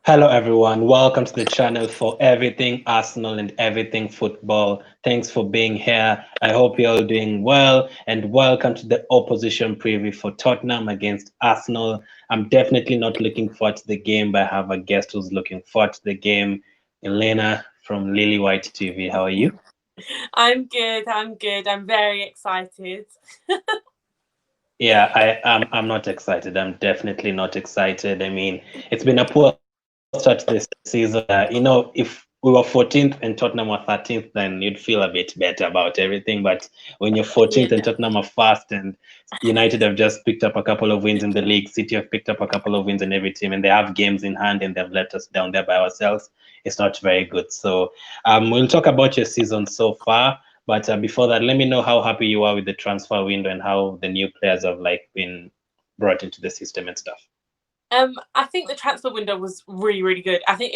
Hello, everyone. Welcome to the channel for everything Arsenal and everything football. Thanks for being here. I hope you're all doing well, and welcome to the opposition preview for Tottenham against Arsenal. I'm definitely not looking forward to the game, but I have a guest who's looking forward to the game. Elena from Lily White TV. How are you? I'm good. I'm very excited. Yeah, I'm not excited. I'm definitely not excited. I mean, it's been a poor start to the season. If we were 14th and Tottenham were 13th, then you'd feel a bit better about everything. But when you're 14th and Tottenham are first, and United have just picked up a couple of wins in the league, City have picked up a couple of wins in every team, and they have games in hand, and they've let us down there by ourselves. It's not very good. So we'll talk about your season so far. But before that, let me know how happy you are with the transfer window and how the new players have been brought into the system and stuff. I think the transfer window was really, really good. I think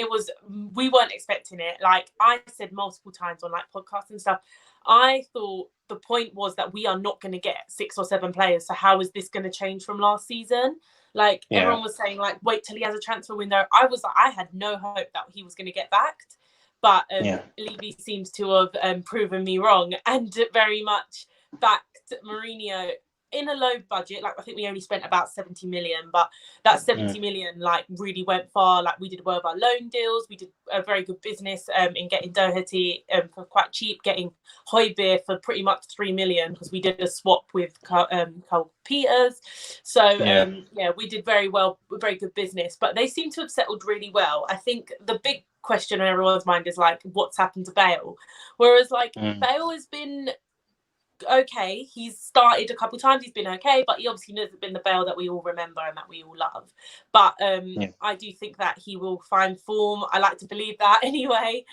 we weren't expecting it. Like I said multiple times on podcasts and stuff, I thought the point was that we are not going to get 6 or 7 players. So how is this going to change from last season? Everyone was saying wait till he has a transfer window. I had no hope that he was going to get backed. But Levy seems to have proven me wrong and very much backed Mourinho in a low budget. I think we only spent about 70 million, but that 70 million really went far. We did well with our loan deals. We did a very good business in getting Doherty for quite cheap, getting Højbjerg for pretty much 3 million because we did a swap with Cole Peters. So we did very well, very good business. But they seem to have settled really well. I think the big question on everyone's mind is what's happened to Bale, whereas Bale has been okay. He's started a couple of times, he's been okay, but he obviously hasn't been the Bale that we all remember and that we all love. But I do think that he will find form. I like to believe that anyway.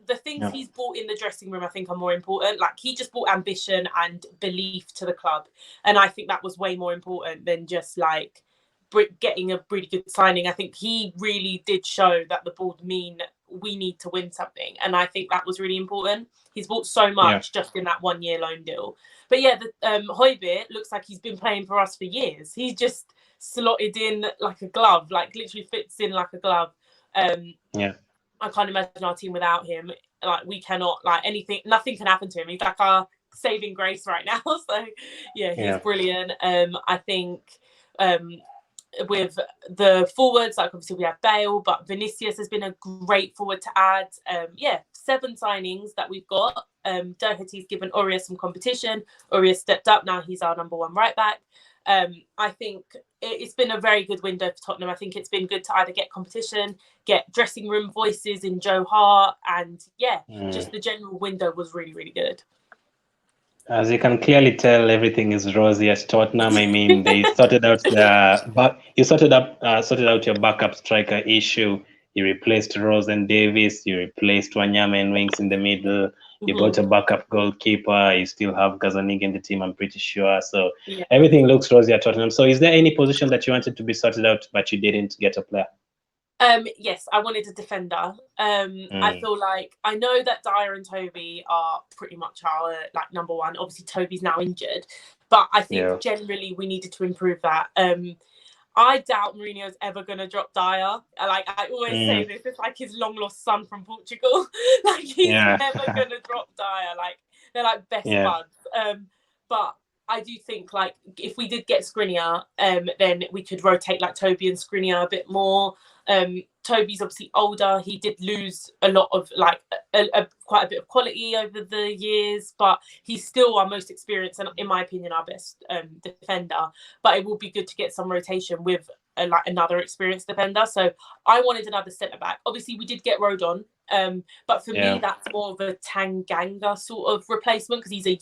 The things he's brought in the dressing room I think are more important. He just brought ambition and belief to the club, and I think that was way more important than just getting a really good signing. I think he really did show that the board mean we need to win something, and I think that was really important. He's bought so much just in that 1 year loan deal. But the Højbjerg looks like he's been playing for us for years. He's just slotted in like a glove, literally fits in like a glove. I can't imagine our team without him. We cannot nothing can happen to him. He's like our saving grace right now. So he's brilliant. I think with the forwards, obviously we have Bale, but Vinicius has been a great forward to add. 7 signings that we've got. Doherty's given Aurier some competition. Aurier stepped up, now he's our number 1 right back. I think it's been a very good window for Tottenham. I think it's been good to either get competition, get dressing room voices in Joe Hart, and just the general window was really, really good. As you can clearly tell, everything is rosy at Tottenham. I mean, they sorted out sorted out your backup striker issue. You replaced Rose and Davis. You replaced Wanyama and Winks in the middle. You got a backup goalkeeper. You still have Gazzaniga in the team, I'm pretty sure. So everything looks rosy at Tottenham. So is there any position that you wanted to be sorted out, but you didn't get a player? Yes, I wanted a defender. I feel I know that Dyer and Toby are pretty much our number 1. Obviously, Toby's now injured, but I think generally we needed to improve that. I doubt Mourinho's ever going to drop Dyer. I always say this, it's like his long lost son from Portugal. He's never going to drop Dyer. They're best buds. But I do think if we did get Skriniar, then we could rotate Toby and Skriniar a bit more. Toby's obviously older. He did lose a lot of quite a bit of quality over the years, but he's still our most experienced and, in my opinion, our best defender. But it will be good to get some rotation with another experienced defender. So I wanted another centre back. Obviously, we did get RODON, but for me, that's more of a Tanganga sort of replacement because he's a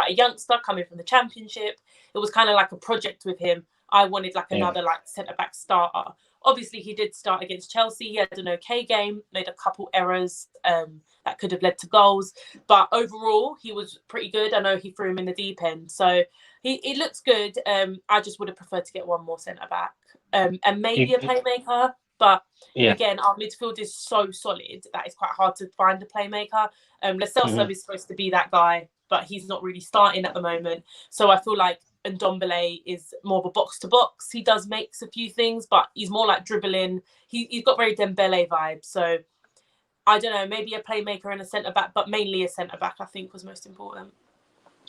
youngster coming from the Championship. It was kind of like a project with him. I wanted another centre back starter. Obviously, he did start against Chelsea. He had an okay game, made a couple errors that could have led to goals. But overall, he was pretty good. I know he threw him in the deep end. So he looks good. I just would have preferred to get one more centre-back and maybe a playmaker. But again, our midfield is so solid that it's quite hard to find a playmaker. Lo Celso is supposed to be that guy, but he's not really starting at the moment. So I feel Ndombele is more of a box to box. He does makes a few things, but he's more like dribbling. He's got very Dembele vibes. So I don't know, maybe a playmaker and a centre back, but mainly a centre back I think was most important.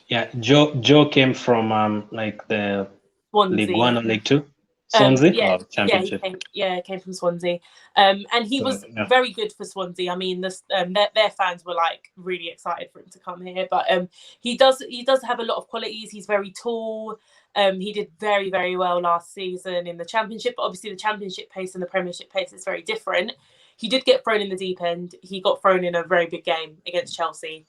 Yeah, Joe came from like the Swansea. League One or League Two. Swansea or Championship? He came from Swansea, and he was very good for Swansea. I mean, their fans were like really excited for him to come here. But he does have a lot of qualities. He's very tall. He did very, very well last season in the Championship. But obviously, the Championship pace and the Premiership pace is very different. He did get thrown in the deep end. He got thrown in a very big game against Chelsea,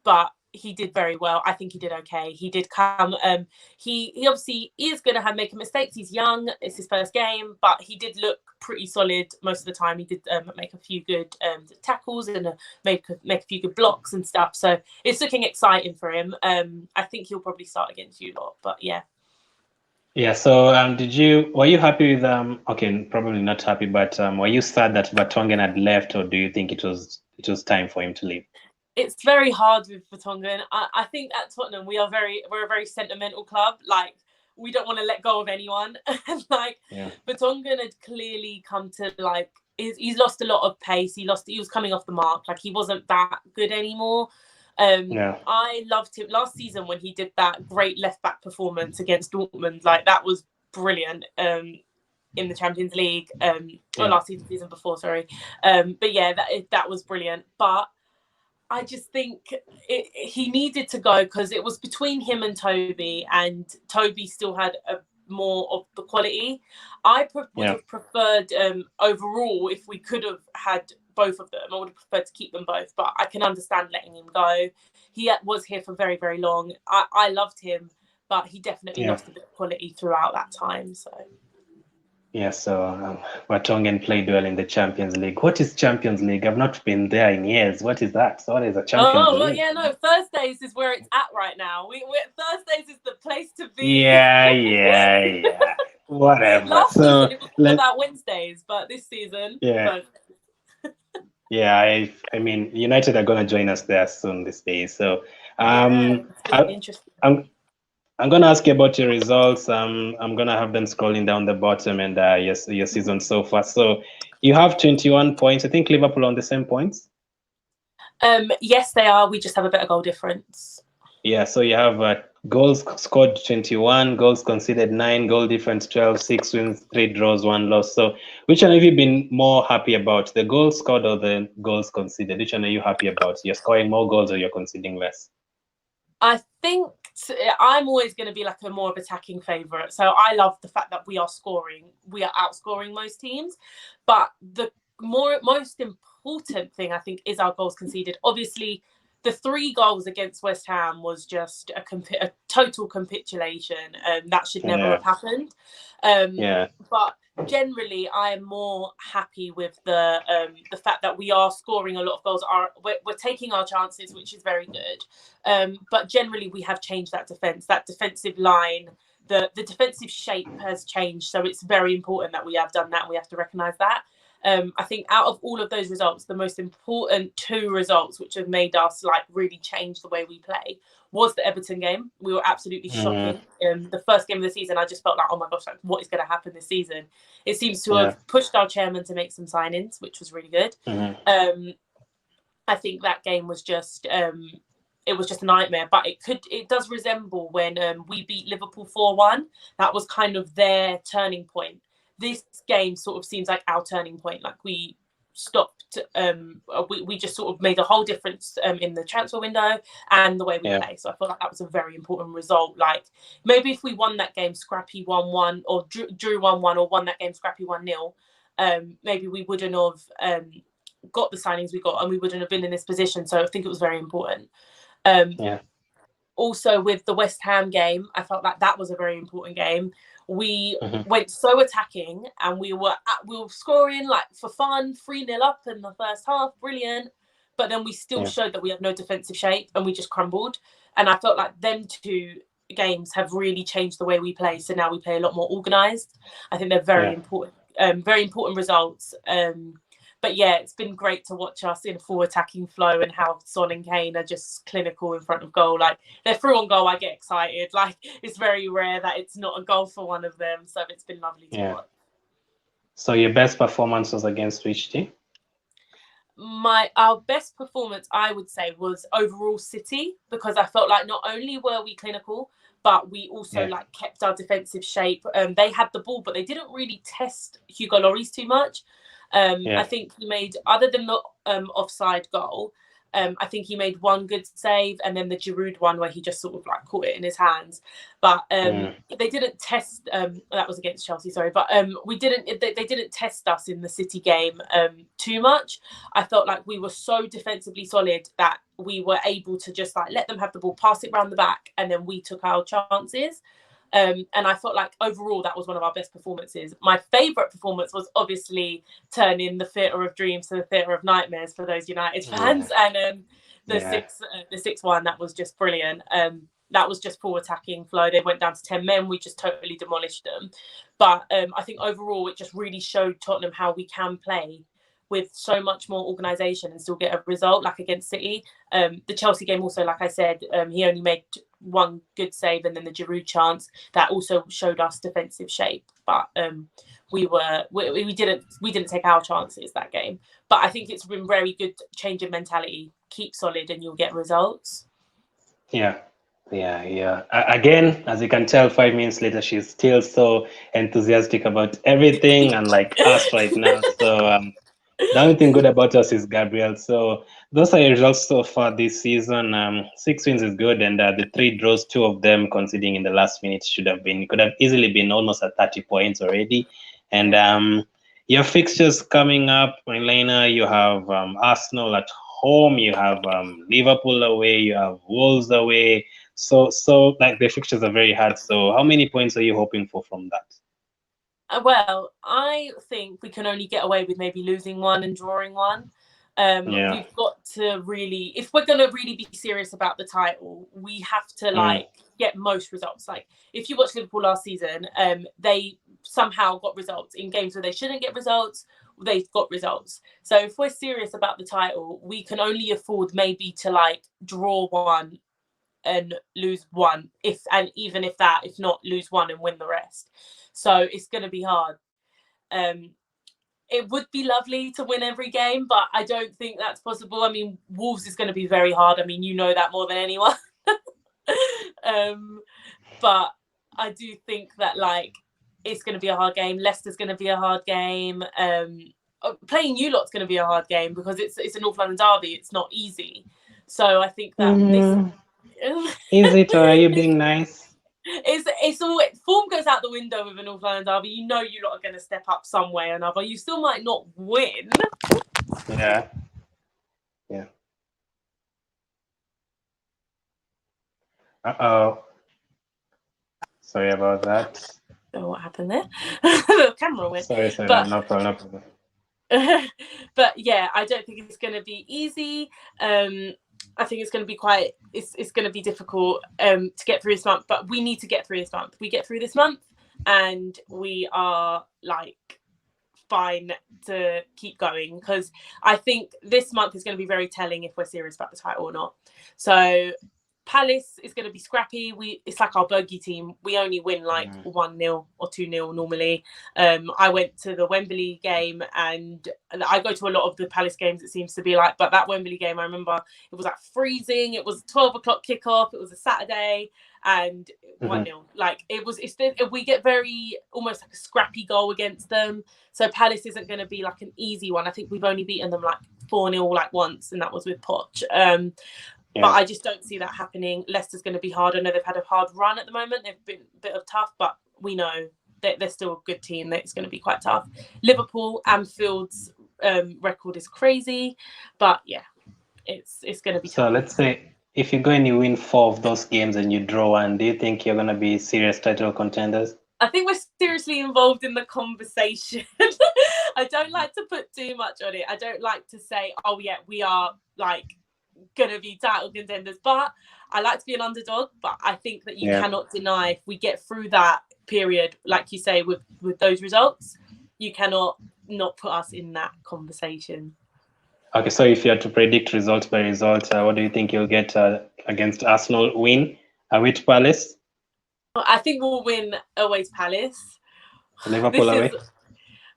but he did very well. I think he did okay. He did come. He obviously is going to make mistakes. He's young. It's his first game, but he did look pretty solid most of the time. He did make a few good tackles and make a few good blocks and stuff. So it's looking exciting for him. I think he'll probably start against you lot, but yeah. Yeah. So were you happy with okay, probably not happy, but were you sad that Vertonghen had left, or do you think it was time for him to leave? It's very hard with Vertonghen. I think at Tottenham we're a very sentimental club. Like, we don't want to let go of anyone. Like, Vertonghen had clearly come to like he's lost a lot of pace. He was coming off the mark. Like, he wasn't that good anymore. I loved him last season when he did that great left back performance against Dortmund. Like, that was brilliant. In the Champions League, or last season before, sorry. But yeah, that was brilliant. But I just think he needed to go because it was between him and Toby still had more of the quality. I would have preferred overall, if we could have had both of them, I would have preferred to keep them both, but I can understand letting him go. He was here for very, very long. I loved him, but he definitely lost a bit of quality throughout that time. So. Yeah, so Vertonghen played well in the Champions League. What is Champions League? I've not been there in years. What is that? So what is a Champions League? Oh, well, yeah, no, Thursdays is where it's at right now. Thursdays is the place to be. Yeah. Whatever. Last season it was about Wednesdays, but this season, Thursdays. Yeah, I mean, United are going to join us there soon this day. So I'm going to ask you about your results. I'm going to have them scrolling down the bottom and your season so far. So you have 21 points. I think Liverpool on the same points. Yes, they are. We just have a better goal difference. Yeah, so you have goals scored 21, goals conceded 9, goal difference 12, 6 wins, 3 draws, 1 loss. So which one have you been more happy about, the goals scored or the goals conceded? Which one are you happy about? You're scoring more goals or you're conceding less? I think I'm always going to be like a more of attacking favourite. So I love the fact that we are outscoring most teams. But the most important thing, I think, is our goals conceded. Obviously, the 3 goals against West Ham was just a total capitulation. That should never have happened. But generally, I am more happy with the fact that we are scoring a lot of goals. We're taking our chances, which is very good. But generally, we have changed that defence. That defensive line, the defensive shape has changed. So it's very important that we have done that. We have to recognise that. I think out of all of those results, the most important 2 results which have made us like really change the way we play was the Everton game. We were absolutely shocking. The first game of the season, I just felt like, oh my gosh, like, what is going to happen this season? It seems to have pushed our chairman to make some signings, which was really good. I think that game was just it was just a nightmare, but it does resemble when we beat Liverpool 4-1. That was kind of their turning point. This game sort of seems like our turning point. Like, we stopped, we just sort of made a whole difference in the transfer window and the way we play. So I feel like that was a very important result. Like, maybe if we won that game scrappy 1-1 or drew 1-1 or won that game scrappy 1-0, maybe we wouldn't have got the signings we got and we wouldn't have been in this position. So I think it was very important. Also, with the West Ham game, I felt like that was a very important game. We went so attacking and we were scoring like for fun, 3-0 up in the first half, brilliant. But then we still showed that we had no defensive shape and we just crumbled. And I felt like them 2 games have really changed the way we play. So now we play a lot more organised. I think they're very important results. But But yeah, it's been great to watch us in full attacking flow and how Son and Kane are just clinical in front of goal. Like, they're through on goal, I get excited. Like, it's very rare that it's not a goal for one of them. So it's been lovely to watch. So your best performance was against which team? Our best performance, I would say, was overall City, because I felt like not only were we clinical, but we also like kept our defensive shape. They had the ball, but they didn't really test Hugo Lloris too much. I think he made, other than the offside goal, I think he made one good save, and then the Giroud one where he just sort of like caught it in his hands. But they didn't test. That was against Chelsea, sorry. But we didn't. They didn't test us in the City game too much. I felt like we were so defensively solid that we were able to just like let them have the ball, pass it round the back, and then we took our chances. And I felt like overall that was one of our best performances. My favourite performance was obviously turning the theatre of dreams to the theatre of nightmares for those United fans. And the 6-1, that was just brilliant. That was just full attacking flow. They went down to 10 men. We just totally demolished them. But I think overall it just really showed Tottenham how we can play with so much more organisation and still get a result, like against City. The Chelsea game also, like I said, he only made one good save, and then the Giroud chance that also showed us defensive shape. But we didn't take our chances that game. But I think it's been very good change of mentality. Keep solid, and you'll get results. Yeah. Again, as you can tell, 5 minutes later, she's still so enthusiastic about everything, and like us right now. So the only thing good about us is Gabriel. So those are your results so far this season. 6 wins is good, and the 3 draws, 2 of them conceding in the last minute could have easily been almost at 30 points already. And your fixtures coming up, Elena, you have Arsenal at home, you have Liverpool away, you have Wolves away. So like the fixtures are very hard. So how many points are you hoping for from that? Well, I think we can only get away with maybe losing one and drawing one. We've got to really, if we're going to really be serious about the title, we have to like get most results. Like if you watch Liverpool last season, they somehow got results in games where they shouldn't get results. They've got results. So if we're serious about the title, we can only afford maybe to like draw one and lose one, if not, lose one and win the rest. So it's going to be hard. It would be lovely to win every game, but I don't think that's possible. I mean, Wolves is going to be very hard. I mean, you know that more than anyone. But I do think that like it's going to be a hard game. Leicester's going to be a hard game. Playing you lot's going to be a hard game because it's a North London derby. It's not easy. So I think that this is it, or are you being nice? It's all form goes out the window with a North London derby. You know you lot are going to step up some way or another. You still might not win. Yeah. Uh-oh. Sorry about that. Oh, what happened there? The camera went. Sorry, no problem. But yeah, I don't think it's going to be easy. I think it's going to be it's going to be difficult to get through this month, but we need to get through this month. We get through this month and we are like fine to keep going, because I think this month is going to be very telling if we're serious about the title or not. So Palace is going to be scrappy. It's like our bogey team. We only win like 1-0 or 2-0 normally. I went to the Wembley game, and I go to a lot of the Palace games, it seems to be like, but that Wembley game, I remember it was like freezing. It was 12 o'clock kickoff. It was a Saturday, and 1-0. Like we get very almost like a scrappy goal against them. So Palace isn't going to be like an easy one. I think we've only beaten them like 4-0 like once, and that was with Poch. But I just don't see that happening. Leicester's going to be hard. I know they've had a hard run at the moment. They've been a bit of tough, but we know that they're still a good team. That it's going to be quite tough. Liverpool, Anfield's record is crazy, but yeah, it's going to be tough. So let's say if you go and you win 4 of those games and you draw one, do you think you're going to be serious title contenders? I think we're seriously involved in the conversation. I don't like to put too much on it. I don't like to say, oh yeah, we are like gonna be title contenders, but I like to be an underdog. But I think that you cannot deny, if we get through that period, like you say, with those results, you cannot not put us in that conversation. Okay, so if you had to predict result by result, what do you think you'll get against Arsenal? Win away to Palace? I think we'll win away to Palace. Liverpool away?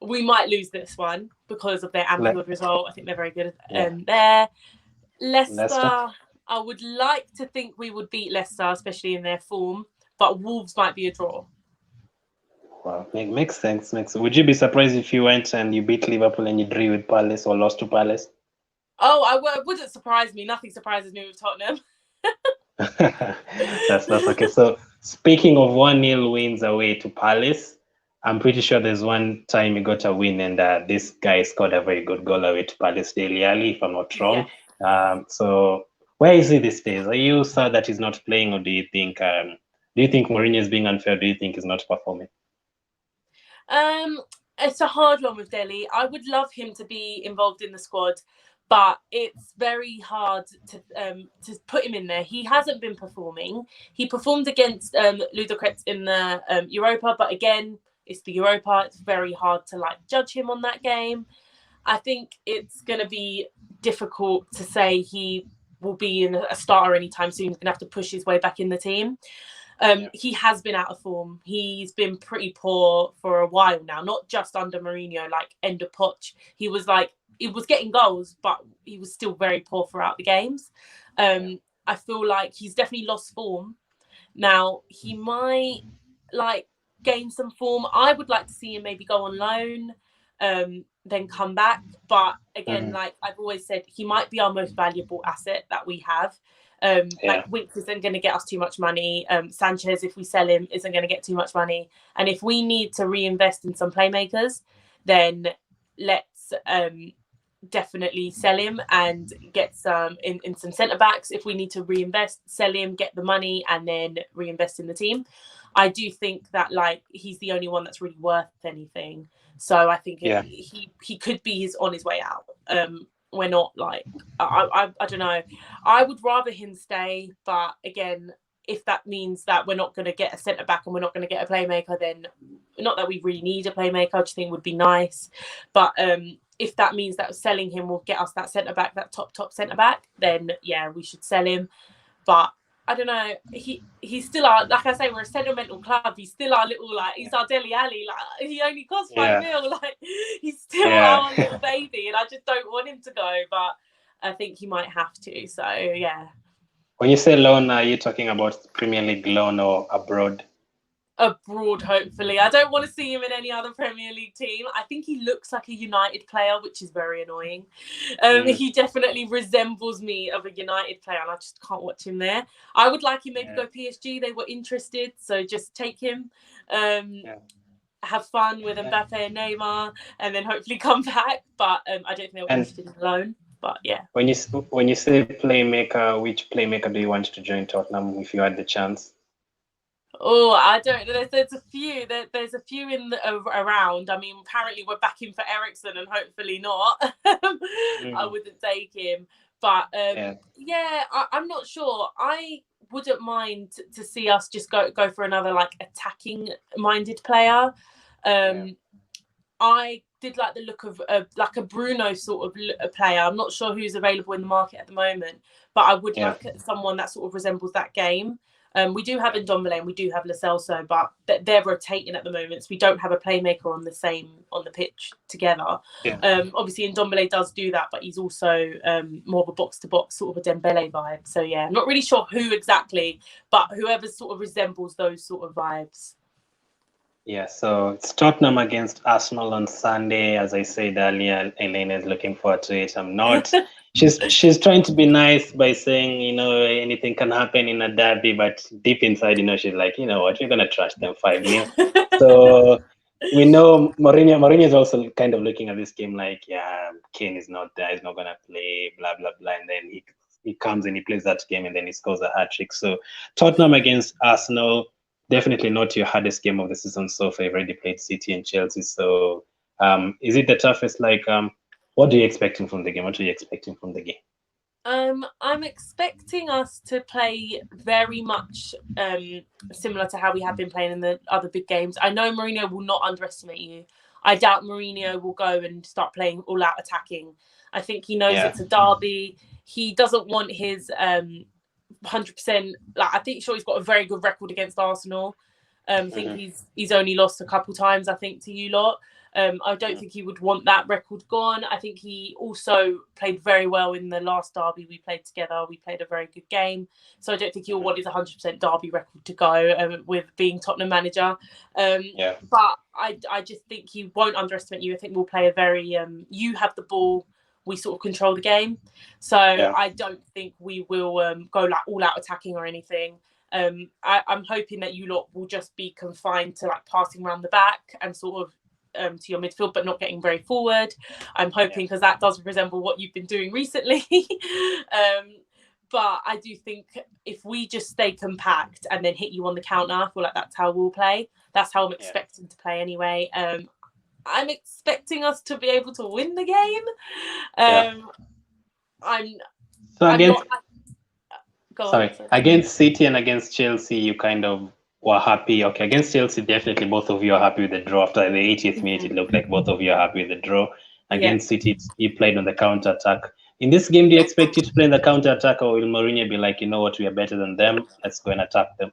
We might lose this one because of their Anfield result. I think they're very good there. Leicester, I would like to think we would beat Leicester, especially in their form, but Wolves might be a draw. Wow, makes sense. Would you be surprised if you went and you beat Liverpool and you drew with Palace or lost to Palace? Oh, it wouldn't surprise me. Nothing surprises me with Tottenham. That's okay. So speaking of 1-0 wins away to Palace, I'm pretty sure there's one time you got a win and this guy scored a very good goal away to Palace, DELE, if I'm not wrong. Yeah. So where is he these days? Are you sad that he's not playing, or do you think Mourinho is being unfair? Do you think he's not performing? It's a hard one with DELE. I would love him to be involved in the squad, but it's very hard to put him in there. He hasn't been performing. He performed against Ludogorets in the Europa, but again, it's the Europa. It's very hard to judge him on that game. I think it's going to be difficult to say he will be a starter anytime soon. He's going to have to push his way back in the team. He has been out of form. He's been pretty poor for a while now, not just under Mourinho, end of Poch. He was getting goals, but he was still very poor throughout the games. I feel like he's definitely lost form. Now, he might gain some form. I would like to see him maybe go on loan, then come back. But again, I've always said, he might be our most valuable asset that we have. Winks isn't going to get us too much money. Sanchez, if we sell him, isn't going to get too much money. And if we need to reinvest in some playmakers, then let's definitely sell him and get some in some centre backs. If we need to reinvest, sell him, get the money, and then reinvest in the team. I do think that he's the only one that's really worth anything. So I think he could be on his way out. We're not I don't know. I would rather him stay, but again, if that means that we're not going to get a centre back and we're not going to get a playmaker, then not that we really need a playmaker, I just think it would be nice. But if that means that selling him will get us that centre back, that top centre back, then yeah, we should sell him. But I don't know. He's still our, like I say, we're a sentimental club. He's still our little he's our Dele Alli. He only costs 5 mil. He's still our little baby, and I just don't want him to go. But I think he might have to. So yeah. When you say loan, are you talking about Premier League loan or abroad? Abroad, hopefully. I don't want to see him in any other Premier League team. I think he looks like a United player, which is very annoying. He definitely resembles me of a United player, and I just can't watch him there. I would like him maybe go PSG. They were interested, so just take him. Have fun with Mbappe and Neymar, and then hopefully come back. But I don't think they were interested in loan. But yeah. When you say playmaker, which playmaker do you want to join Tottenham if you had the chance? Oh, I don't know. There's a few. There's a few around. I mean, apparently we're backing for Eriksen, and hopefully not. I wouldn't take him, but I'm not sure. I wouldn't mind to see us just go for another attacking-minded player. I did like the look of a Bruno sort of a player. I'm not sure who's available in the market at the moment, but I would like someone that sort of resembles that game. We do have Ndombele and we do have Lo Celso, but they're rotating at the moment. So we don't have a playmaker on the pitch together. Obviously, Ndombele does do that, but he's also more of a box-to-box sort of a Dembele vibe. So yeah, I'm not really sure who exactly, but whoever sort of resembles those sort of vibes. Yeah, so it's Tottenham against Arsenal on Sunday. As I said earlier, Elena is looking forward to it. I'm not. She's trying to be nice by saying, anything can happen in a derby, but deep inside, she's like, you know what, we're gonna trash them 5-0. So we know Mourinho is also kind of looking at this game like, yeah, Kane is not there, he's not gonna play, blah blah blah, and then he comes and he plays that game and then he scores a hat-trick. So Tottenham against Arsenal. Definitely not your hardest game of the season so far. You've already played City and Chelsea. So is it the toughest? What are you expecting from the game? I'm expecting us to play very much similar to how we have been playing in the other big games. I know Mourinho will not underestimate you. I doubt Mourinho will go and start playing all out attacking. I think he knows it's a derby. He doesn't want his 100%. Like, I think sure he's got a very good record against Arsenal. I think he's only lost a couple times, I think, to you lot. I don't think he would want that record gone. I think he also played very well in the last derby we played together. We played a very good game. So I don't think he'll want his 100% derby record to go with being Tottenham manager. But I just think he won't underestimate you. I think we'll play a very, you have the ball, we sort of control the game. So I don't think we will go like all out attacking or anything. I'm hoping that you lot will just be confined to like passing around the back and sort of to your midfield, but not getting very forward. I'm hoping because that does resemble what you've been doing recently. But I do think if we just stay compact and then hit you on the counter, I feel like that's how we'll play. That's how I'm expecting to play anyway. I'm expecting us to be able to win the game. Against City and against Chelsea, you kind of were happy. Okay, against Chelsea, definitely both of you are happy with the draw. After the 80th minute, it looked like both of you are happy with the draw. Against City, you played on the counter attack. In this game, do you expect you to play in the counter attack, or will Mourinho be like, you know what, we are better than them, let's go and attack them?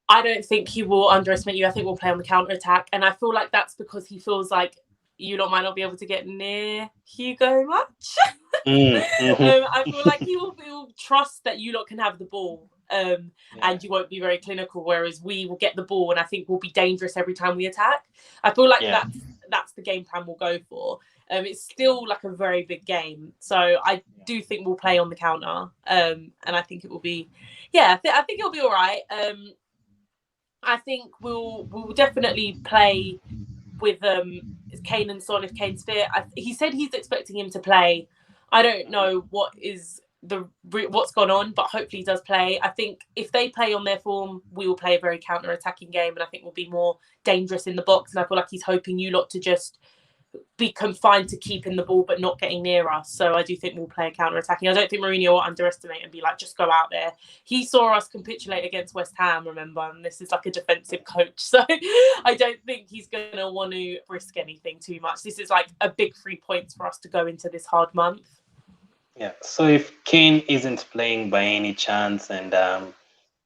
I don't think he will underestimate you. I think we'll play on the counter attack, and I feel like that's because he feels like you lot might not be able to get near Hugo much. I feel like he will trust that you lot can have the ball, and you won't be very clinical, whereas we will get the ball and I think we'll be dangerous every time we attack. I feel like that's the game plan we'll go for. It's still like a very big game, so I do think we'll play on the counter, and I think it will be, I think it'll be all right. I think we'll definitely play with Kane and Son if Kane's fit. He said he's expecting him to play. I don't know what's gone on, but hopefully he does play. I think if they play on their form, we will play a very counter-attacking game, and I think we'll be more dangerous in the box. And I feel like he's hoping you lot to just be confined to keeping the ball but not getting near us. So I do think we'll play a counter-attacking. I don't think Mourinho will underestimate and be like, just go out there. He saw us capitulate against West Ham, remember, and this is like a defensive coach. So I don't think he's going to want to risk anything too much. This is like a big 3 points for us to go into this hard month. Yeah, so if Kane isn't playing by any chance, and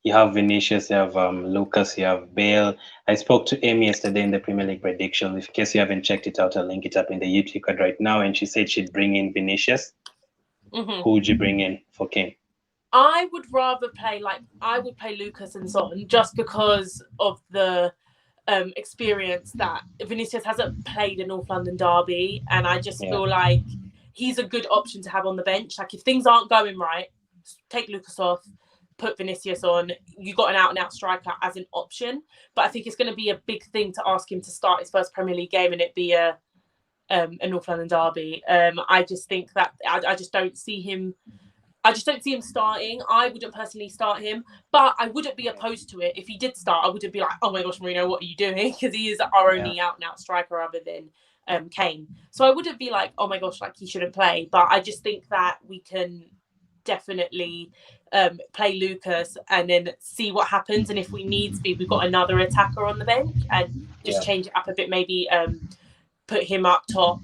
you have Vinicius, you have Lucas, you have Bale. I spoke to Amy yesterday in the Premier League predictions. In case you haven't checked it out, I'll link it up in the YouTube card right now. And she said she'd bring in Vinicius. Who would you bring in for Kane? I would rather play Lucas and Son, just because of the experience that Vinicius hasn't played a North London derby, and I just feel like he's a good option to have on the bench. Like, if things aren't going right, take Lucas off, put Vinicius on. You got an out-and-out striker as an option, but I think it's going to be a big thing to ask him to start his first Premier League game and it be a North London derby. I just think that I just don't see him. I just don't see him starting. I wouldn't personally start him, but I wouldn't be opposed to it. If he did start, I wouldn't be like, oh my gosh, Mourinho, what are you doing? Because he is our only out-and-out striker other than Kane. So I wouldn't be like, oh my gosh, like he shouldn't play. But I just think that we can definitely play Lucas and then see what happens. And if we need to be, we've got another attacker on the bench and just change it up a bit. Maybe put him up top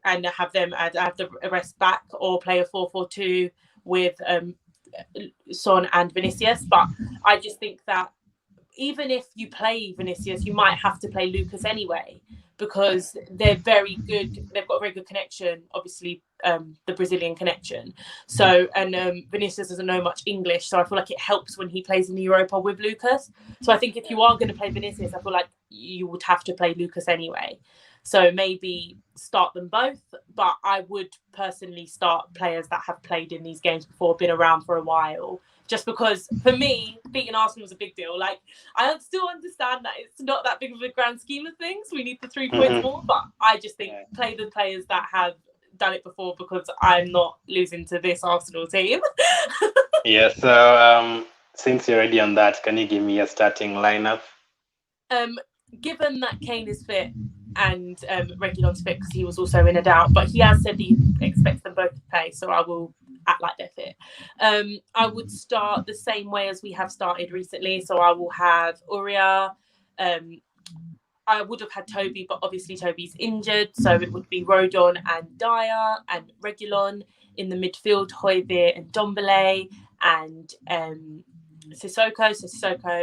and have the rest back, or play a 4-4-2 with Son and Vinicius. But I just think that even if you play Vinicius, you might have to play Lucas anyway, because they're very good. They've got a very good connection, obviously, the Brazilian connection. So, and Vinicius doesn't know much English, so I feel like it helps when he plays in the Europa with Lucas. So I think if you are going to play Vinicius, I feel like you would have to play Lucas anyway. So maybe start them both, but I would personally start players that have played in these games before, been around for a while. Just because, for me, beating Arsenal was a big deal. Like, I still understand that it's not that big of a grand scheme of things. We need the 3 points more, but I just think play the players that have done it before, because I'm not losing to this Arsenal team. So since you're already on that, can you give me a starting lineup? Given that Kane is fit and Reguilon's fit, because he was also in a doubt, but he has said he expects them both to play, so I will act like they're fit. I would start the same way as we have started recently, so I will have Uria. I would have had Toby, but obviously Toby's injured, so it would be RODON and Dyer and Reguilon in the midfield, Højbjerg and Ndombele, and Sissoko. So Sissoko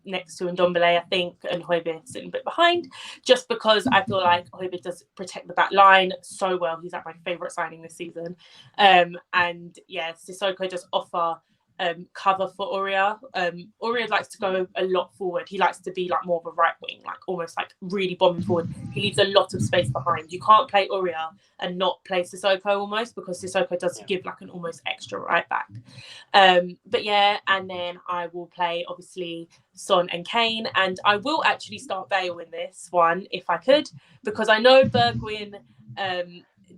next to Ndombele, I think, and Højbjerg sitting a bit behind, just because I feel like Højbjerg does protect the back line so well. He's like my favourite signing this season. And yeah, Sissoko does offer cover for Aurier. Aurier likes to go a lot forward. He likes to be like more of a right wing, like almost like really bombing forward. He leaves a lot of space behind. You can't play Aurier and not play Sissoko almost, because Sissoko does give like an almost extra right back. But yeah, and then I will play obviously Son and Kane, and I will actually start Bale in this one if I could, because I know Bergwijn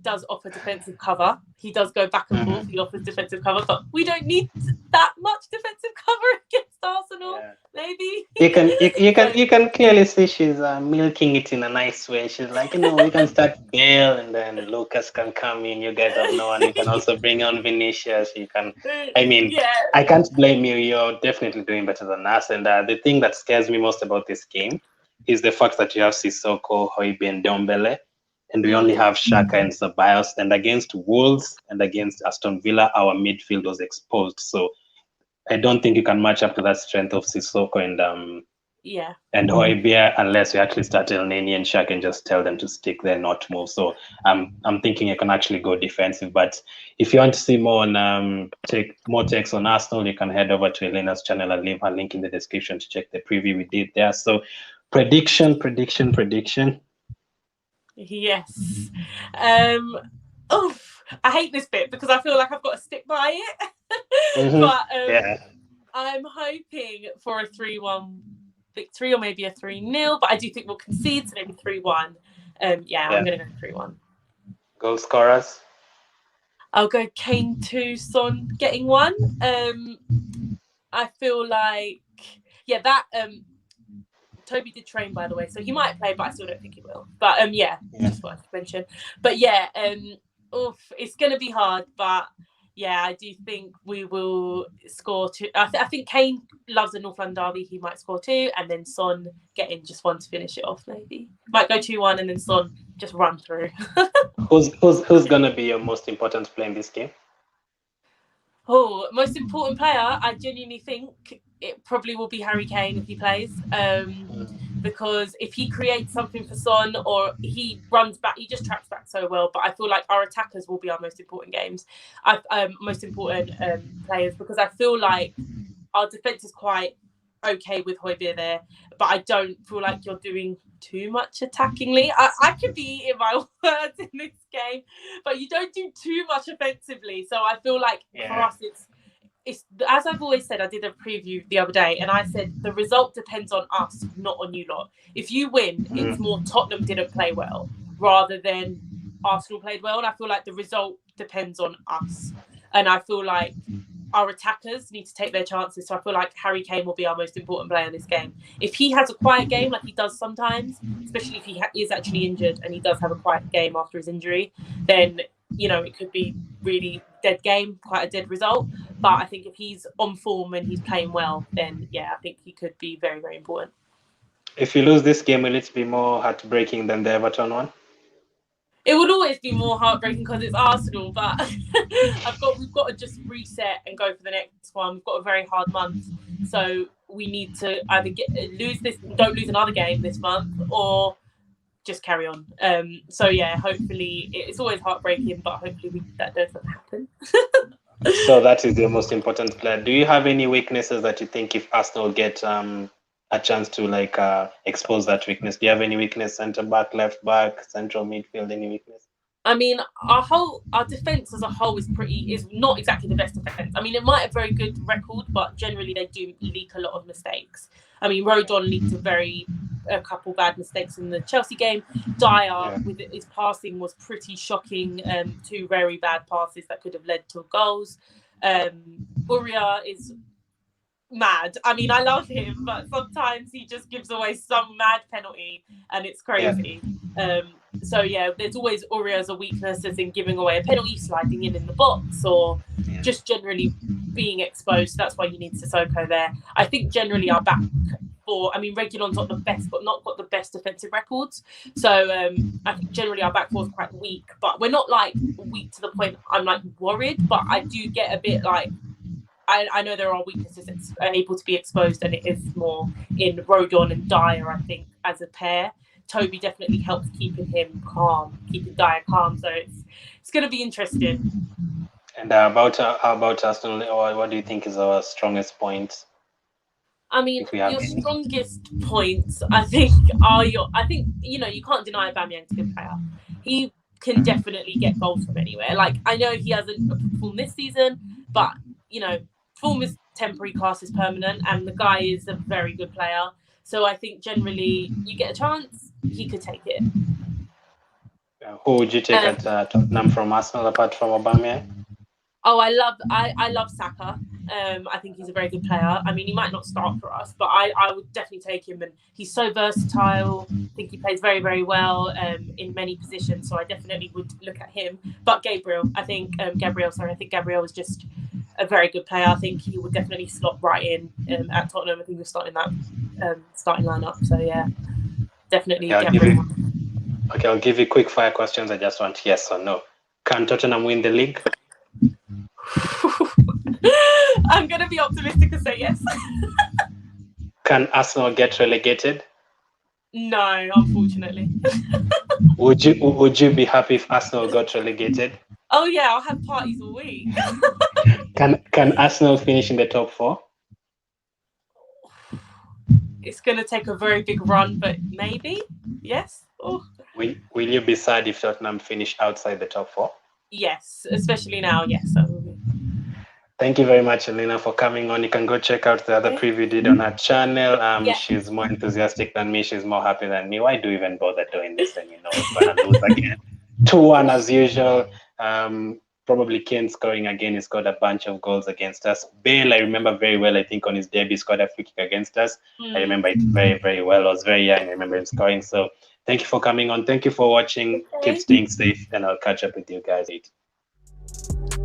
does offer defensive cover. He does go back and forth. He offers defensive cover, but we don't need that much defensive cover against Arsenal. Yeah. Maybe you can clearly see she's milking it in a nice way. She's like, we can start Bale, and then Lucas can come in. You guys have no one. You can also bring on Vinicius. You can. I mean, I can't blame you. You're definitely doing better than us. And the thing that scares me most about this game is the fact that you have Sissoko, Højbjerg, and Ndombele. And we only have Xhaka and Ceballos. And against Wolves and against Aston Villa, our midfield was exposed. So I don't think you can match up to that strength of Sissoko and Højbjerg unless you actually start Elena and Xhaka and just tell them to stick there, not move. So I'm thinking you can actually go defensive. But if you want to see more on take more takes on Arsenal, you can head over to Elena's channel. I'll leave her link in the description to check the preview we did there. So prediction. Yes. I hate this bit because I feel like I've got to stick by it. But I'm hoping for a 3-1 victory or maybe a 3-0, but I do think we'll concede, so maybe 3-1. I'm going to go 3-1. Goal scorers? I'll go Kane 2, Son getting 1. I feel like, Toby did train, by the way, so he might play, but I still don't think he will. But just wanted to mention. But it's going to be hard, but I do think we will score 2. I think Kane loves a North London derby. He might score 2, and then Son getting just 1 to finish it off. Maybe might go 2-1, and then Son just run through. Who's going to be your most important player in this game? Oh, most important player, I genuinely think it probably will be Harry Kane if he plays. Because if he creates something for Son or he runs back, he just tracks back so well. But I feel like our attackers will be our most important players, because I feel like our defence is quite okay with Højbjerg there, but I don't feel like you're doing too much attackingly. I could be eating my words in this game, but you don't do too much offensively. So I feel like for us, it's as I've always said. I did a preview the other day, and I said the result depends on us, not on you lot. If you win, it's more Tottenham didn't play well rather than Arsenal played well, and I feel like the result depends on us. And I feel like our attackers need to take their chances. So I feel like Harry Kane will be our most important player in this game. If he has a quiet game like he does sometimes, especially if he is actually injured and he does have a quiet game after his injury, then it could be really dead game, quite a dead result. But I think if he's on form and he's playing well, then I think he could be very, very important. If you lose this game, will it be more heartbreaking than the Everton one? It would always be more heartbreaking because it's Arsenal, but we've got to just reset and go for the next one. We've got a very hard month, so we need to either don't lose another game this month, or just carry on. Hopefully it's always heartbreaking, but hopefully that doesn't happen. So that is the most important player. Do you have any weaknesses that you think if Arsenal get a chance to expose that weakness? Do you have any weakness? Centre back, left back, central midfield, any weakness? I mean, our defence as a whole is not exactly the best defence. I mean, it might have a very good record, but generally they do leak a lot of mistakes. I mean, RODON leaked a couple bad mistakes in the Chelsea game. Dyer with his passing was pretty shocking. 2 very bad passes that could have led to goals. Aurier is mad. I mean, I love him, but sometimes he just gives away some mad penalty and it's crazy. There's always Aurier as a weakness, as in giving away a penalty, sliding in the box, or just generally being exposed. That's why you need Sissoko there. I think generally our back for. I mean, Reguilon's not the best, but not got the best defensive records. So I think generally our back four is quite weak, but we're not like weak to the point I'm like worried. But I do get a bit like I know there are weaknesses that are able to be exposed, and it is more in RODON and Dyer. I think as a pair, Toby definitely helps keeping him calm, keeping Dyer calm. So it's going to be interesting. And about Arsenal, what do you think is our strongest point? I mean, your strongest points, I think, you know, you can't deny Aubameyang's a good player. He can definitely get goals from anywhere. Like, I know he hasn't performed this season, but, you know, form is temporary, class is permanent, and the guy is a very good player. So I think generally, you get a chance, he could take it. Who would you take at Tottenham from Arsenal apart from Aubameyang? Oh, I love Saka. I think he's a very good player. I mean, he might not start for us, but I would definitely take him. And he's so versatile. I think he plays very, very well in many positions. So I definitely would look at him. But Gabriel is just a very good player. I think he would definitely slot right in at Tottenham. I think we're starting that starting lineup. So yeah, definitely Gabriel. I'll give you quick fire questions. I just want yes or no. Can Tottenham win the league? I'm going to be optimistic and say yes. Can Arsenal get relegated? No, unfortunately. Would you be happy if Arsenal got relegated? Oh yeah, I'll have parties all week. Can Arsenal finish in the top 4? It's going to take a very big run, but maybe yes. Oh. Will you be sad if Tottenham finish outside the top 4? Yes, especially now. Yes, I will be. Thank you very much, Elena, for coming on. You can go check out the other preview we did on our channel. She's more enthusiastic than me. She's more happy than me. Why do you even bother doing this when you know we're going to lose again? 2-1 as usual. Probably Kane scoring again. He scored a bunch of goals against us. Bale, I remember very well. I think on his debut, he scored a free kick against us. I remember it very, very well. I was very young. I remember him scoring. So thank you for coming on. Thank you for watching. Keep staying safe, and I'll catch up with you guys later.